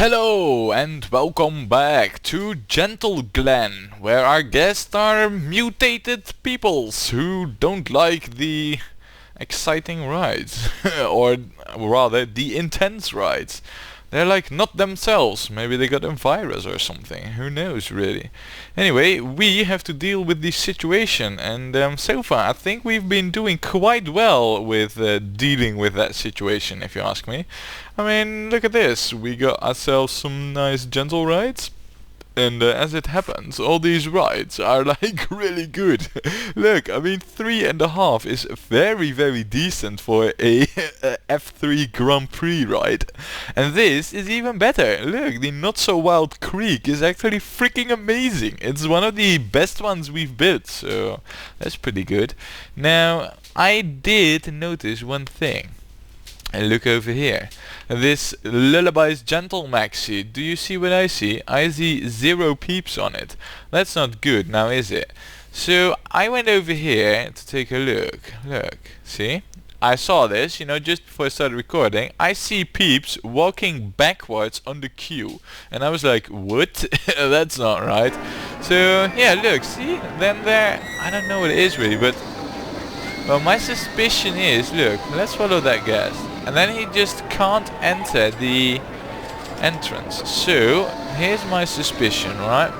Hello and welcome back to Gentle Glen, where our guests are mutated peoples who don't like the exciting rides, or rather the intense rides. They're like not themselves. Maybe they got a virus or something. Who knows, really. Anyway, we have to deal with this situation, and so far I think we've been doing quite well with dealing with that situation, if you ask me. I mean, look at this. We got ourselves some nice gentle rides. And as it happens, all these rides are like really good. Look, I mean 3.5 is very very decent for a F3 Grand Prix ride. And this is even better. Look, the Not So Wild Creek is actually freaking amazing. It's one of the best ones we've built, so that's pretty good. Now, I did notice one thing. And look over here. This Lullaby's Gentle Maxi. Do you see what I see? I see 0 peeps on it. That's not good now, is it? So I went over here to take a look. Look, see? I saw this, just before I started recording. I see peeps walking backwards on the queue. And I was like, what? That's not right. So yeah, look, see? Then there, I don't know what it is really, but well, my suspicion is, look, let's follow that guest. And then he just can't enter the entrance. So, here's my suspicion, right?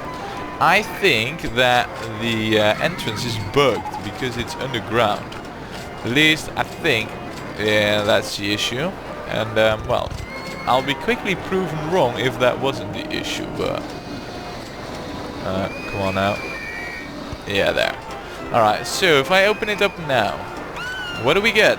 I think that the entrance is bugged because it's underground. At least, I think, yeah, that's the issue. And, well, I'll be quickly proven wrong if that wasn't the issue, but... come on now. Yeah, there. Alright, so if I open it up now, what do we get?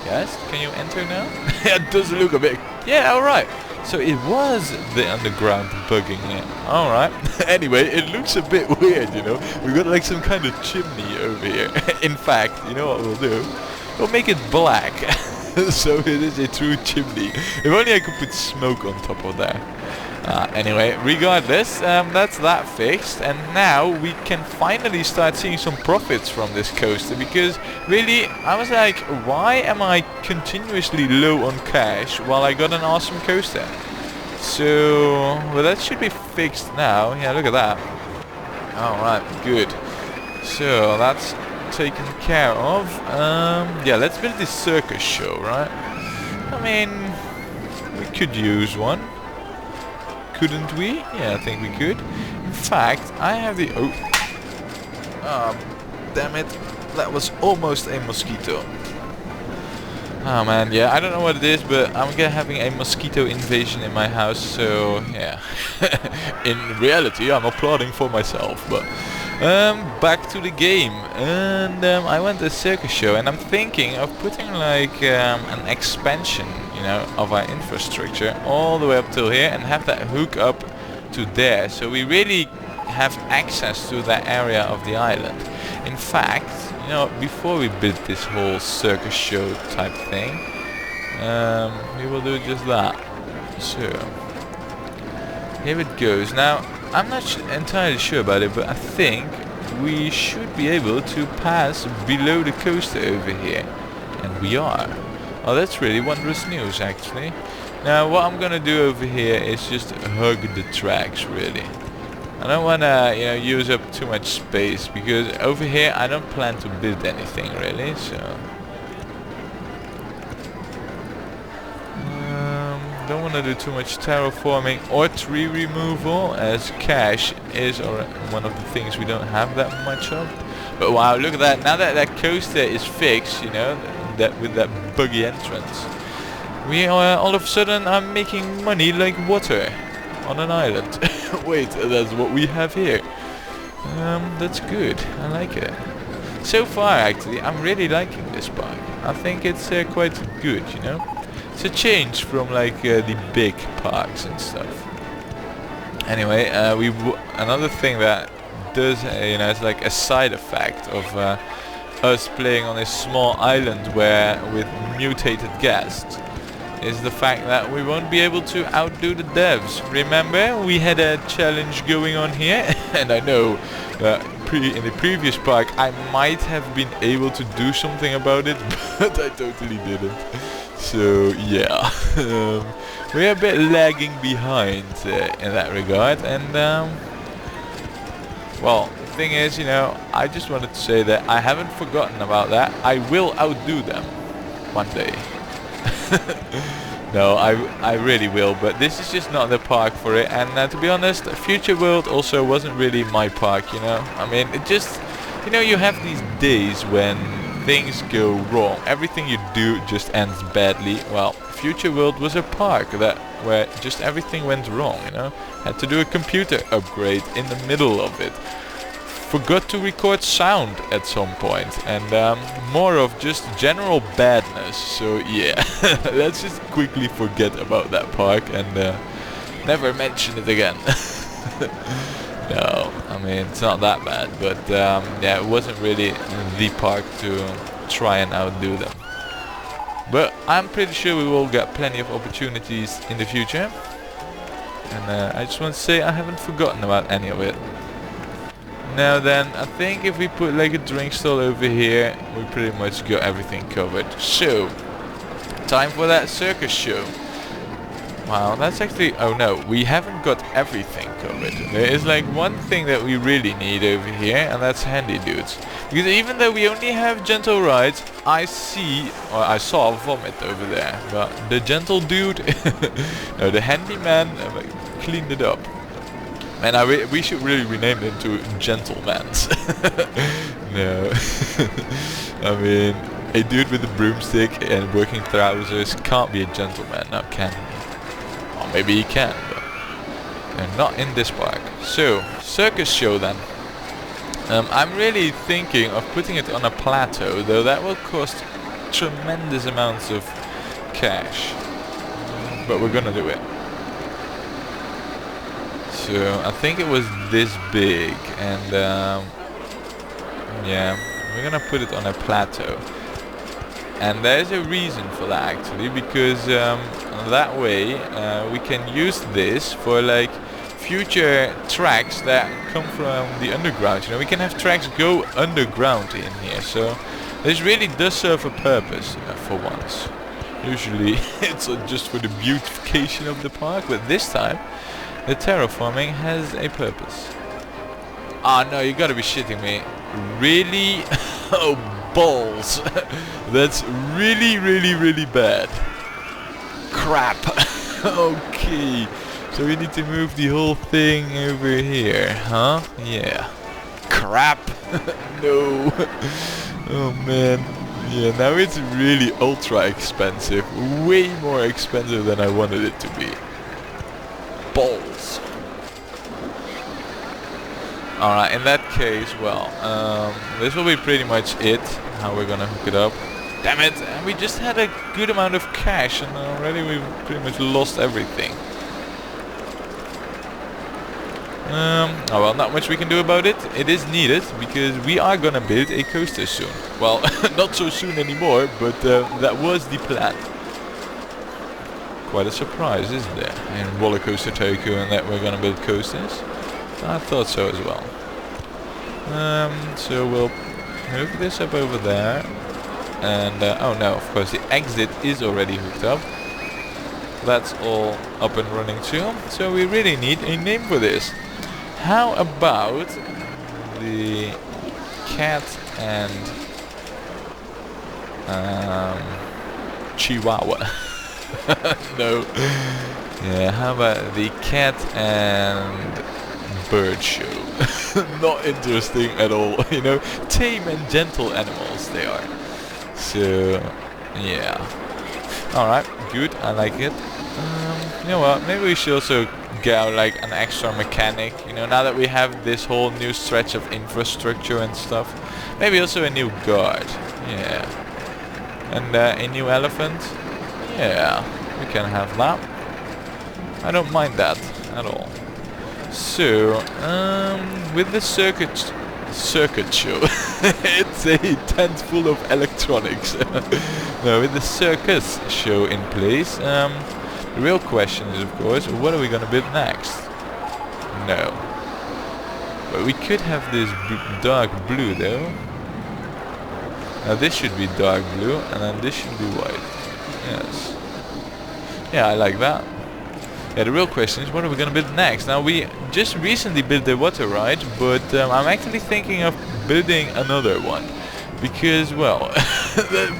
Yes, can you enter now? It does look a bit... Yeah, alright. So it was the underground bugging it. Alright. Anyway, it looks a bit weird, We got like some kind of chimney over here. In fact, you know what we'll do? We'll make it black. So it is a true chimney. If only I could put smoke on top of that. Anyway, regardless, that's that fixed, and now we can finally start seeing some profits from this coaster, because really, I was like, why am I continuously low on cash while I got an awesome coaster? So, well, that should be fixed now. Yeah, look at that. Alright, good. So, that's taken care of. Yeah, let's build this circus show, right? I mean, we could use one. Couldn't we? Yeah, I think we could. In fact, I have the... Oh, damn it. That was almost a mosquito. Oh man, yeah, I don't know what it is, but I'm having a mosquito invasion in my house, so yeah. In reality, I'm applauding for myself, but... back to the game. And I went to a circus show, and I'm thinking of putting like an expansion, of our infrastructure all the way up till here, and have that hook up to there, so we really have access to that area of the island. In fact, before we build this whole circus show type thing, we will do just that. So here it goes. Now, I'm not entirely sure about it, but I think we should be able to pass below the coaster over here. And we are. Oh, that's really wondrous news, actually. Now, what I'm gonna do over here is just hug the tracks, really. I don't wanna, use up too much space, because over here I don't plan to build anything, really, so... don't want to do too much terraforming or tree removal, as cash is one of the things we don't have that much of. But wow, look at that. Now that that coaster is fixed, that with that buggy entrance, we are all of a sudden are making money like water on an island. Wait, that's what we have here. That's good. I like it. So far, actually, I'm really liking this park. I think it's quite good, It's a change from like the big parks and stuff. Anyway, another thing that does, it's like a side effect of us playing on a small island with mutated guests, is the fact that we won't be able to outdo the devs. Remember, we had a challenge going on here, and I know in the previous park I might have been able to do something about it, but I totally didn't. So yeah, we're a bit lagging behind in that regard, and well, the thing is, you know, I just wanted to say that I haven't forgotten about that. I will outdo them one day. No, I really will, but this is just not the park for it. And to be honest, Future World also wasn't really my park, you know. I mean, it just, you know, you have these days when things go wrong. Everything you do just ends badly. Well, Future World was a park where just everything went wrong, you know. Had to do a computer upgrade in the middle of it. Forgot to record sound at some point, and more of just general badness. So yeah, let's just quickly forget about that park and never mention it again. No, I mean, it's not that bad, but yeah, it wasn't really the park to try and outdo them. But I'm pretty sure we will get plenty of opportunities in the future, and I just want to say I haven't forgotten about any of it. Now then, I think if we put like a drink stall over here, we pretty much got everything covered. So, time for that circus show. Wow, that's actually... oh no, we haven't got everything covered. There is like one thing that we really need over here, and that's handy dudes. Because even though we only have gentle rides, I saw vomit over there. But the gentle dude, no, the handyman cleaned it up. And we should really rename them to Gentlemans. No. I mean, a dude with a broomstick and working trousers can't be a gentleman, now can he? Or maybe he can, but not in this park. So, circus show then. I'm really thinking of putting it on a plateau, though that will cost tremendous amounts of cash. But we're gonna do it. So I think it was this big, and yeah, we're gonna put it on a plateau. And there's a reason for that actually, because that way we can use this for like future tracks that come from the underground. You know, we can have tracks go underground in here, so this really does serve a purpose for once. Usually it's just for the beautification of the park, but this time the terraforming has a purpose. Ah no, you gotta be shitting me. Really? Oh balls. That's really bad. Crap. Okay. So we need to move the whole thing over here, huh? Yeah. Crap. No. Oh man. Yeah, now it's really ultra expensive. Way more expensive than I wanted it to be. Balls. Alright, in that case, well, this will be pretty much it, how we're gonna hook it up. Damn it, and we just had a good amount of cash and already we've pretty much lost everything. Oh well, not much we can do about it. It is needed, because we are gonna build a coaster soon. Well, not so soon anymore, but that was the plan. Quite a surprise, isn't there, in Rollercoaster Tycoon that we're gonna build coasters? I thought so as well. So we'll move this up over there, and oh no, of course the exit is already hooked up. That's all up and running too. So we really need a name for this. How about the cat and Chihuahua? No. Yeah, how about the cat and bird show? Not interesting at all. You know, tame and gentle animals they are. So, yeah. Alright, good, I like it. You know what, maybe we should also get out like an extra mechanic, you know, now that we have this whole new stretch of infrastructure and stuff. Maybe also a new guard, yeah. And a new elephant, yeah, we can have that. I don't mind that at all. So, with the circuit show, it's a tent full of electronics. No, with the circus show in place, the real question is, of course, what are we gonna build next? No. But we could have this dark blue though. Now this should be dark blue, and then this should be white. Yes. Yeah, I like that. Yeah, the real question is, what are we gonna build next? Now, we just recently built the water ride, but I'm actually thinking of building another one. Because, well,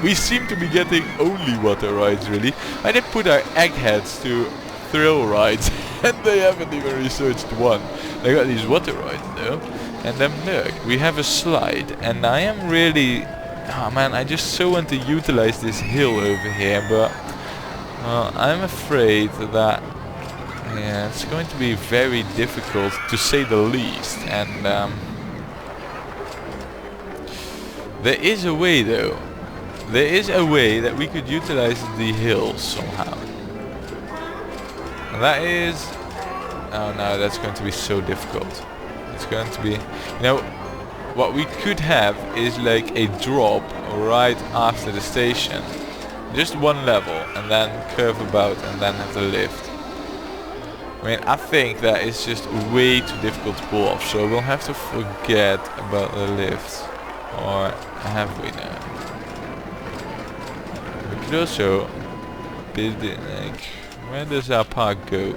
we seem to be getting only water rides, really. I did put our eggheads to thrill rides, and they haven't even researched one. They got these water rides, though. And then look, we have a slide, and I am really... Oh man, I just so want to utilize this hill over here, but... I'm afraid that... Yeah, it's going to be very difficult, to say the least, and... There is a way though. There is a way that we could utilize the hills somehow. And that is... Oh no, that's going to be so difficult. It's going to be... You know, what we could have is like a drop right after the station. Just one level and then curve about and then have the lift. I mean, I think that is just way too difficult to pull off. So we'll have to forget about the lift. Or have we now? We could also build it like... Where does our park go?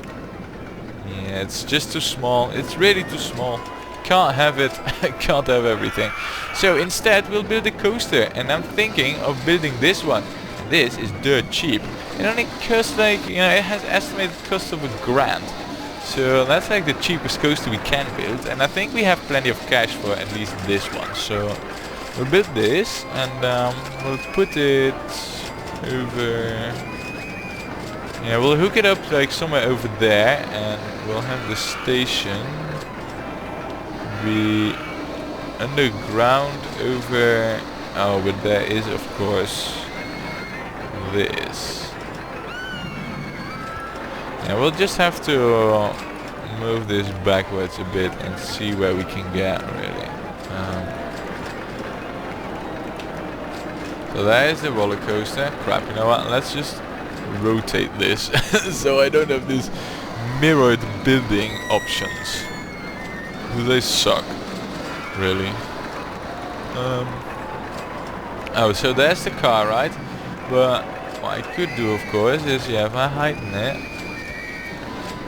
Yeah, it's just too small. It's really too small. Can't have it. Can't have everything. So instead we'll build a coaster. And I'm thinking of building this one. And this is dirt cheap. It only costs like... You know, it has estimated cost of $1,000. So that's like the cheapest coaster we can build. And I think we have plenty of cash for at least this one. So... We'll build this and we'll put it over... Yeah, we'll hook it up like somewhere over there and we'll have the station be underground over... Oh, but there is of course this. Yeah, we'll just have to move this backwards a bit and see where we can get really. So that is the roller coaster. Crap, you know what? Let's just rotate this so I don't have these mirrored building options. Do they suck? Really? Oh, so there's the car ride. But what I could do, of course, is if I heighten it.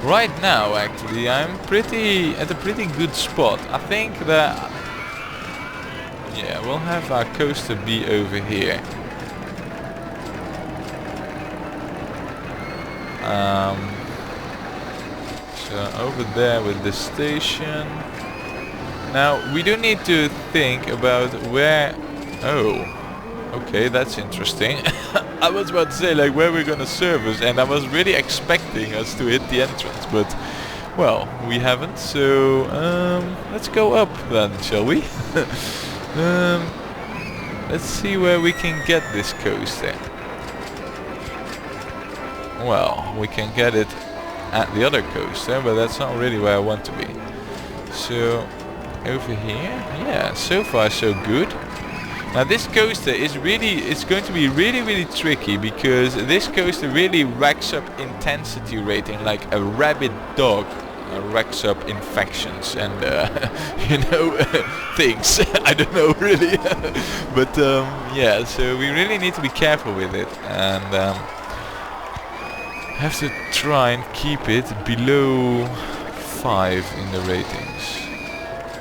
Right now, actually, I'm at a pretty good spot. I think that... Yeah, we'll have our coaster be over here. So over there with the station. Now we do need to think about where... Oh, okay, that's interesting. I was about to say like where we're gonna service, and I was really expecting us to hit the entrance, but well, we haven't. So let's go up then, shall we? Let's see where we can get this coaster. Well, we can get it at the other coaster, but that's not really where I want to be. So, over here? Yeah, so far so good. Now this coaster is it's going to be really tricky, because this coaster really racks up intensity rating like a rabid dog. Racks up infections and you know things. I don't know really. But yeah, so we really need to be careful with it and have to try and keep it below 5 in the ratings.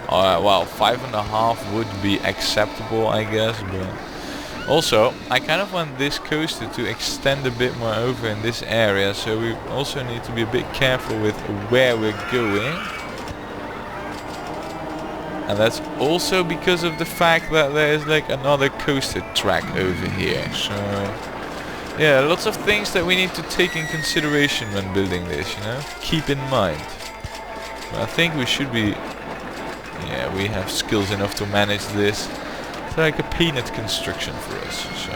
Well, 5.5 would be acceptable, I guess, but also I kind of want this coaster to extend a bit more over in this area, so we also need to be a bit careful with where we're going. And that's also because of the fact that there is like another coaster track over here. So yeah, lots of things that we need to take in consideration when building this, you know, keep in mind. But I think we should be, yeah, we have skills enough to manage this. It's like a peanut construction for us, so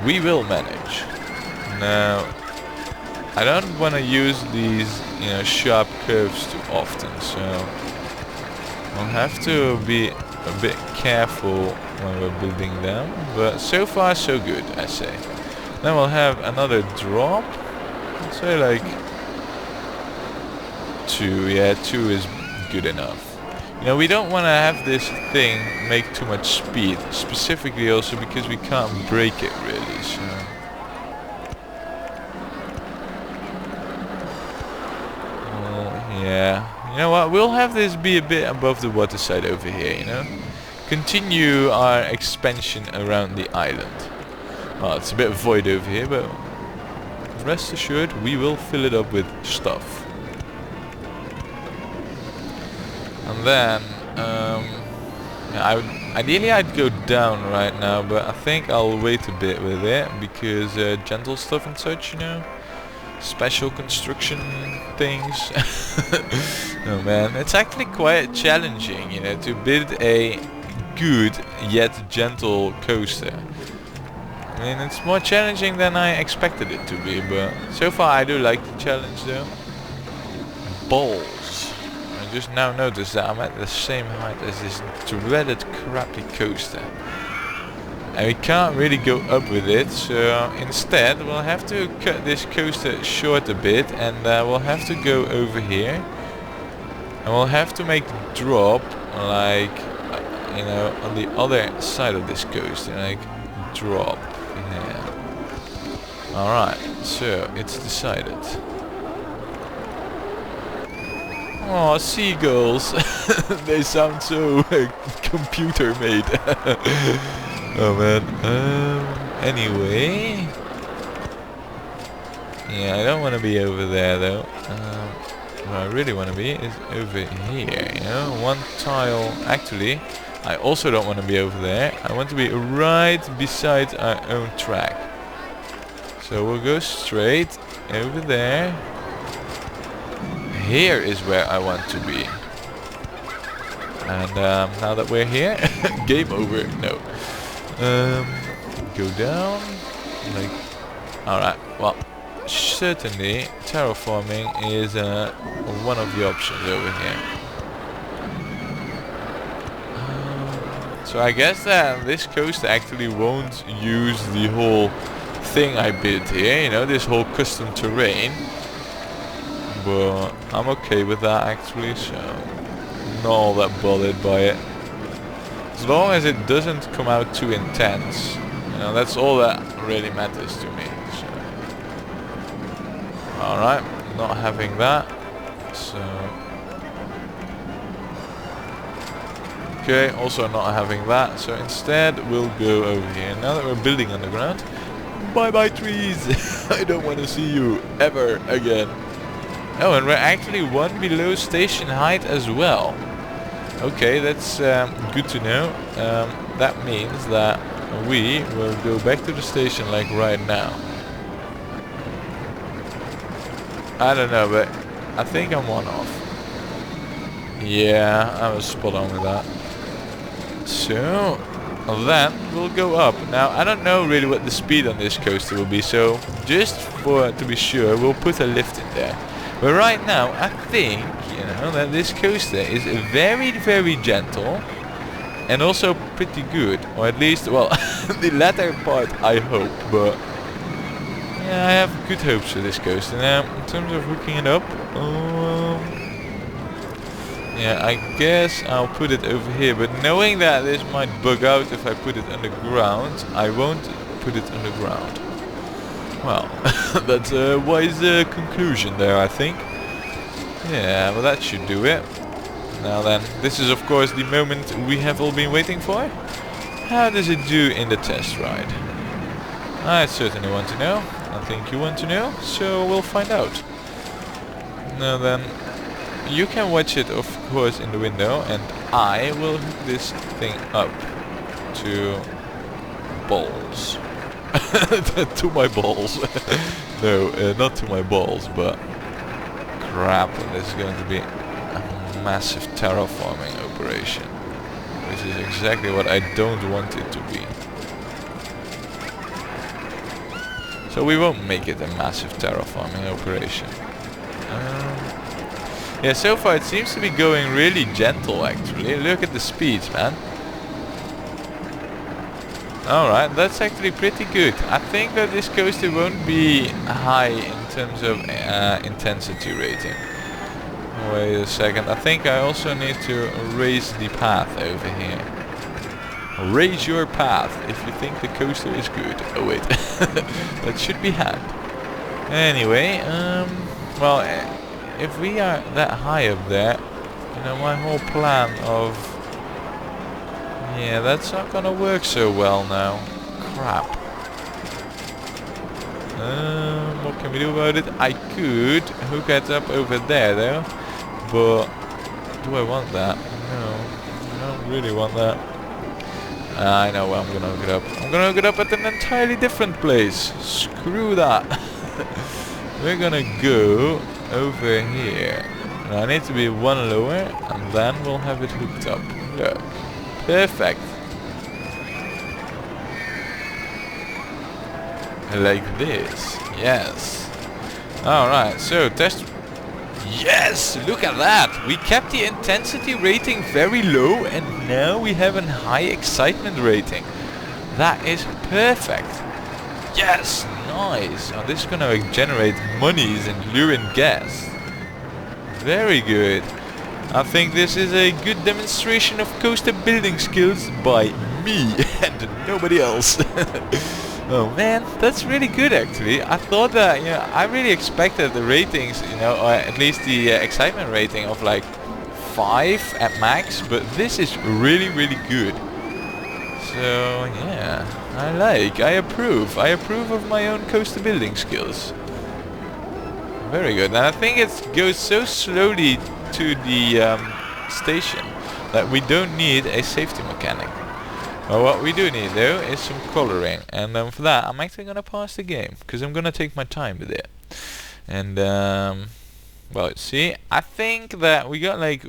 we will manage. Now, I don't want to use these, you know, sharp curves too often, so we'll have to be a bit careful when we're building them. But so far, so good, I say. Then we'll have another drop. I'd say like 2. Yeah, 2 is good enough. You know, we don't want to have this thing make too much speed, specifically also because we can't break it really, so Yeah, you know what, we'll have this be a bit above the water side over here, you know. Continue our expansion around the island. Well, it's a bit void over here, but rest assured we will fill it up with stuff. And then, yeah, ideally I'd go down right now, but I think I'll wait a bit with it, because gentle stuff and such, you know. Special construction things. Oh man, it's actually quite challenging, you know, to build a good yet gentle coaster. I mean, it's more challenging than I expected it to be, but so far I do like the challenge though. Balls. I just now noticed that I'm at the same height as this dreaded crappy coaster. And we can't really go up with it, so instead we'll have to cut this coaster short a bit, and we'll have to go over here. And we'll have to make the drop, like, you know, on the other side of this coaster, like, drop. Yeah. Alright, so it's decided. Oh, seagulls. They sound so computer made. Oh man. Anyway. Yeah, I don't want to be over there though. What I really want to be is over here, you know, one tile. Actually, I also don't want to be over there. I want to be right beside our own track. So we'll go straight over there. Here is where I want to be. And now that we're here, game over. No. Go down. Like, alright. Well, certainly terraforming is one of the options over here. So I guess that this coaster actually won't use the whole thing I built here, you know, this whole custom terrain. But I'm okay with that actually, so not all that bothered by it. As long as it doesn't come out too intense, you know, that's all that really matters to me. So. Alright, not having that. So okay, also not having that. So instead we'll go over here. Now that we're building underground, bye bye trees. I don't want to see you ever again. Oh, and we're actually one below station height as well. Okay, that's good to know. That means that we will go back to the station like right now. I don't know, but I think I'm one off. Yeah, I was spot on with that. So then we'll go up. Now I don't know really what the speed on this coaster will be, so just to be sure, we'll put a lift in there. But right now, I think, you know, that this coaster is very, very gentle and also pretty good, or at least, well, the latter part I hope. But yeah, I have good hopes for this coaster. Now, in terms of hooking it up, yeah, I guess I'll put it over here. But knowing that this might bug out if I put it underground, I won't put it underground. Well, that's a wise conclusion there, I think. Yeah, well that should do it. Now then, this is of course the moment we have all been waiting for. How does it do in the test ride? I certainly want to know. I think you want to know, so we'll find out. Now then, you can watch it of course in the window, and I will hook this thing up to balls. To my balls. No, not to my balls, but crap, this is going to be a massive terraforming operation, which is exactly what I don't want it to be. So we won't make it a massive terraforming operation. Yeah, so far it seems to be going really gentle actually. Look at the speeds, man. Alright, that's actually pretty good. I think that this coaster won't be high in terms of intensity rating. Wait a second, I think I also need to raise the path over here. Raise your path if you think the coaster is good. Oh wait, that should be had. Anyway, well, if we are that high up there, you know, my whole plan of... Yeah, that's not gonna work so well now. Crap. What can we do about it? I could hook it up over there though, but do I want that? No, I don't really want that. I know where I'm gonna hook it up. I'm gonna hook it up at an entirely different place. Screw that. We're gonna go over here. Now I need to be one lower, and then we'll have it hooked up. Look. Perfect. Like this. Yes. Alright, so test... Yes! Look at that! We kept the intensity rating very low and now we have a high excitement rating. That is perfect. Yes! Nice! Now this is gonna generate monies and lure in gas. Very good. I think this is a good demonstration of coaster building skills by me and nobody else. Oh man, that's really good actually. I thought that, you know, I really expected the ratings, you know, or at least the excitement rating of like 5 at max, but this is really, really good. So yeah, I approve of my own coaster building skills. Very good, and I think it goes so slowly to the station that we don't need a safety mechanic. Well, what we do need though is some coloring, and for that I'm actually gonna pause the game because I'm gonna take my time with it. And well, see, I think that we got like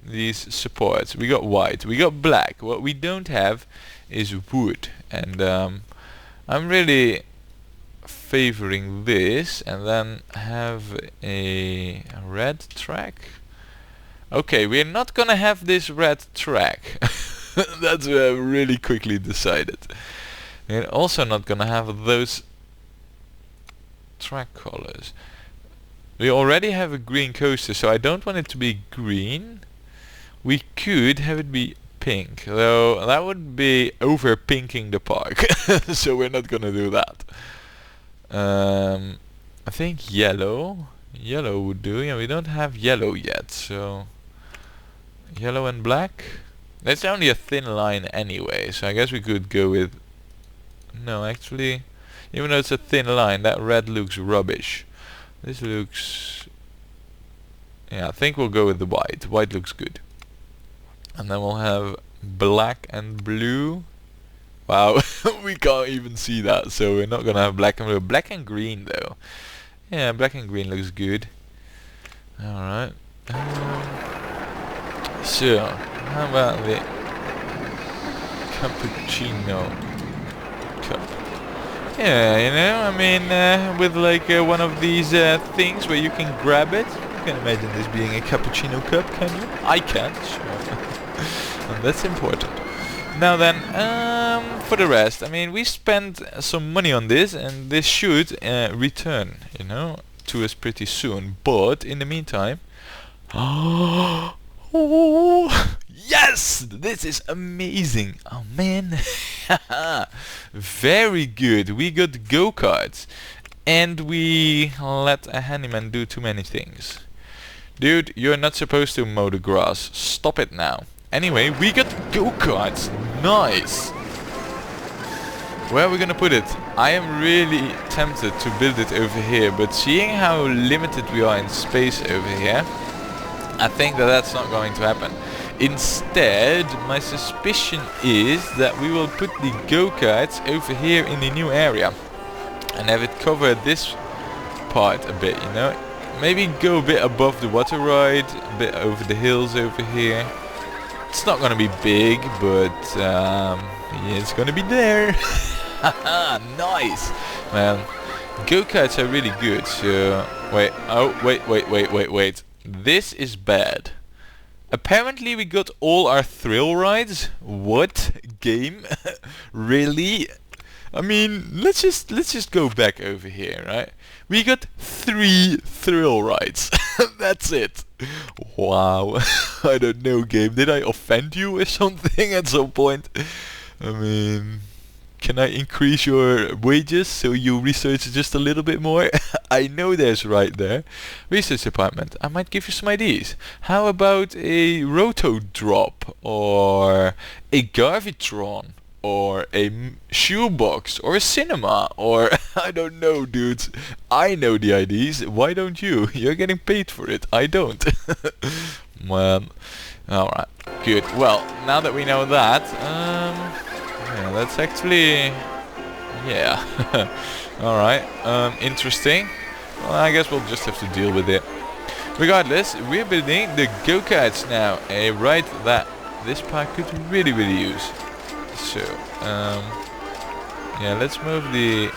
these supports. We got white, we got black. What we don't have is wood, and I'm really favoring this, and then have a red track. Okay, we're not gonna have this red track. That's what I really quickly decided. We're also not gonna have those track colors. We already have a green coaster, so I don't want it to be green. We could have it be pink, though that would be over pinking the park. So we're not gonna do that. I think yellow would do. Yeah, we don't have yellow yet, so yellow and black. That's only a thin line anyway, so I guess we could go with... No, actually, even though it's a thin line, that red looks rubbish. This looks... Yeah, I think we'll go with the white. White looks good. And then we'll have black and blue. Wow, we can't even see that, so we're not gonna have black and blue. Black and green though. Yeah, black and green looks good. Alright. So, how about the cappuccino cup? Yeah, you know, I mean, with like one of these things where you can grab it. You can imagine this being a cappuccino cup, can you? I can't, so. And that's important. Now then, for the rest, I mean, we spent some money on this, and this should return, you know, to us pretty soon. But in the meantime, oh, yes, this is amazing. Oh man, very good. We got go-karts, and we let a handyman do too many things. Dude, you're not supposed to mow the grass. Stop it now. Anyway, we got go-karts. Nice. Where are we gonna put it? I am really tempted to build it over here, but seeing how limited we are in space over here, I think that that's not going to happen. Instead, my suspicion is that we will put the go-karts over here in the new area and have it cover this part a bit, you know? Maybe go a bit above the water ride, a bit over the hills over here. It's not gonna be big, but yeah, it's gonna be there. Nice, man. Go-karts are really good. So wait, oh wait. This is bad. Apparently we got all our thrill rides. What game? Really? I mean, let's just go back over here, right? We got 3 thrill rides. That's it. Wow. I don't know, game. Did I offend you or something at some point? I mean, can I increase your wages so you research just a little bit more? I know there's right there. Research department, I might give you some ideas. How about a roto drop, or a Garvitron, or a shoebox, or a cinema, or I don't know, dudes. I know the ideas. Why don't you? You're getting paid for it. I don't. Man. Alright. Good. Well, now that we know that, yeah, that's actually, yeah. Alright. Interesting. Well, I guess we'll just have to deal with it. Regardless, we're building the go-karts now. A ride that this park could really use. So, yeah, let's move the...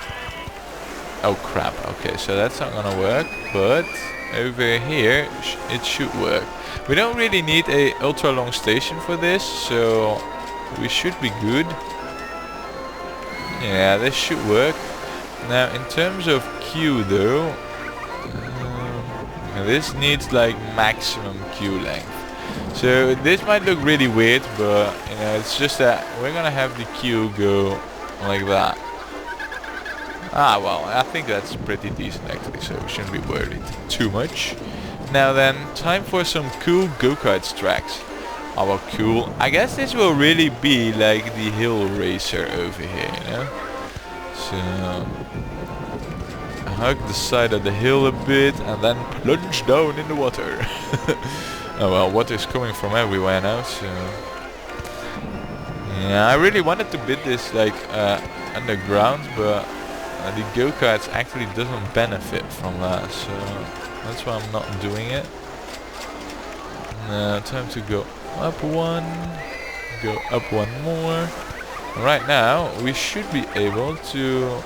Oh crap, okay, so that's not gonna work, but over here it should work. We don't really need a ultra long station for this, so we should be good. Yeah, this should work. Now, in terms of queue though, this needs like maximum queue length. So this might look really weird, but you know, it's just that we're gonna have the queue go like that. Ah, well, I think that's pretty decent actually, so we shouldn't be worried too much. Now then, time for some cool go-kart tracks. Oh well, cool. I guess this will really be like the hill racer over here, you know? So, hug the side of the hill a bit and then plunge down in the water. Oh well, water's coming from everywhere now, so... Yeah, I really wanted to build this like underground, but the go-karts actually doesn't benefit from that, so that's why I'm not doing it. Now, time to go up one, go up one more. Right now, we should be able to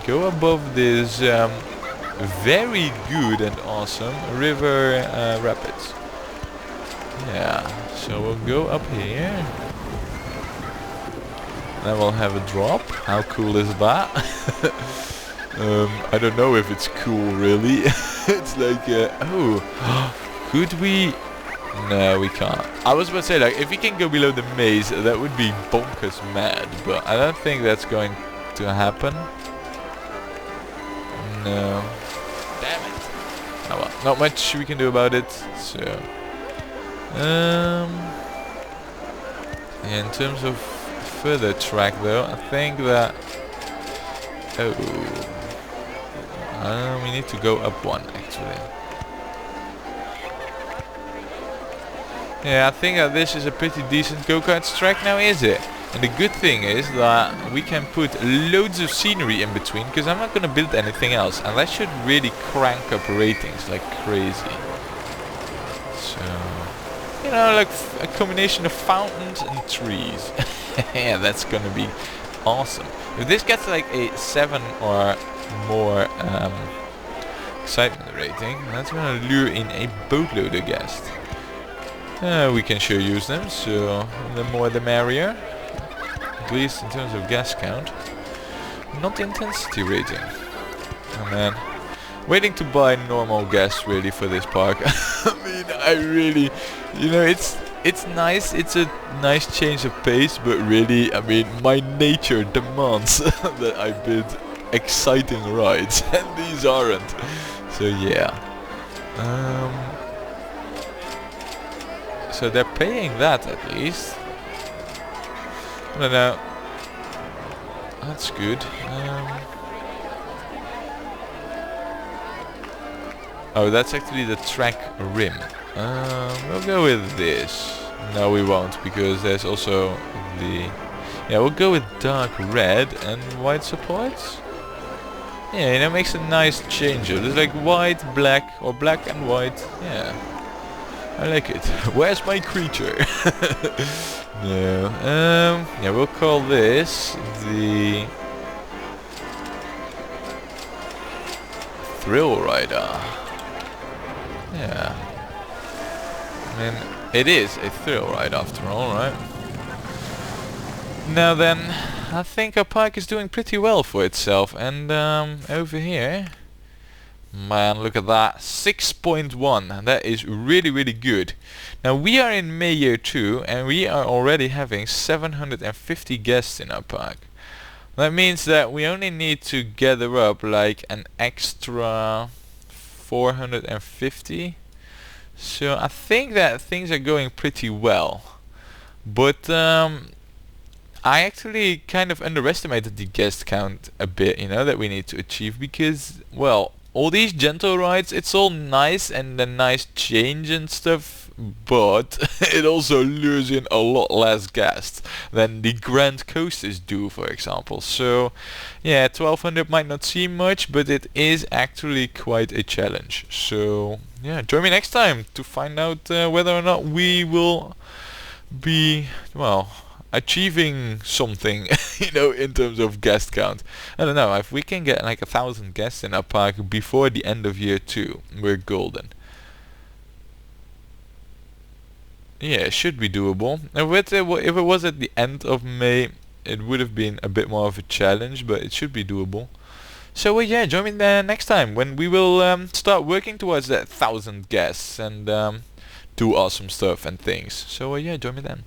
go above this very good and awesome river rapids. Yeah, so we'll go up here. Then we'll have a drop. How cool is that? I don't know if it's cool really. It's like, oh, could we? No, we can't. I was about to say, like, if we can go below the maze, that would be bonkers mad, but I don't think that's going to happen. No. Damn it. Oh well, not much we can do about it, so... in terms of further track though, I think that... Oh... we need to go up one, actually. Yeah, I think that this is a pretty decent go-kart track now, is it? And the good thing is that we can put loads of scenery in between, because I'm not going to build anything else, and that should really crank up ratings like crazy. So, you know, like a combination of fountains and trees. Yeah, that's going to be awesome. If this gets like a 7 or more excitement rating, that's going to lure in a boatload of guests. We can sure use them, so the more the merrier. At least in terms of gas count. Not intensity rating. Oh man. Waiting to buy normal gas really for this park. I mean, I really... You know, it's nice, it's a nice change of pace, but really, I mean, my nature demands that I build exciting rides, and these aren't. So yeah. So they're paying that at least. I don't know. That's good. Oh, that's actually the track rim. We'll go with this. No, we won't, because there's also the... Yeah, we'll go with dark red and white supports. Yeah, you know, makes a nice change. There's like white, black, or black and white. Yeah. I like it. Where's my creature? No. Yeah, we'll call this the Thrill Rider. Yeah. I mean, it is a thrill ride after all, right? Now then, I think our park is doing pretty well for itself, and over here... Man, look at that, 6.1, that is really good. Now we are in May year 2 and we are already having 750 guests in our park. That means that we only need to gather up like an extra 450. So I think that things are going pretty well. But I actually kind of underestimated the guest count a bit, you know, that we need to achieve, because, well, all these gentle rides, it's all nice and a nice change and stuff, but it also lures in a lot less guests than the grand coasters do, for example. So yeah, 1200 might not seem much, but it is actually quite a challenge. So yeah, join me next time to find out whether or not we will be, well, achieving something, you know, in terms of guest count. I don't know, if we can get like 1,000 guests in our park before the end of year 2, we're golden. Yeah, it should be doable. If it was at the end of May, it would have been a bit more of a challenge, but it should be doable. So yeah, join me next time when we will start working towards that 1,000 guests and do awesome stuff and things. So yeah, join me then.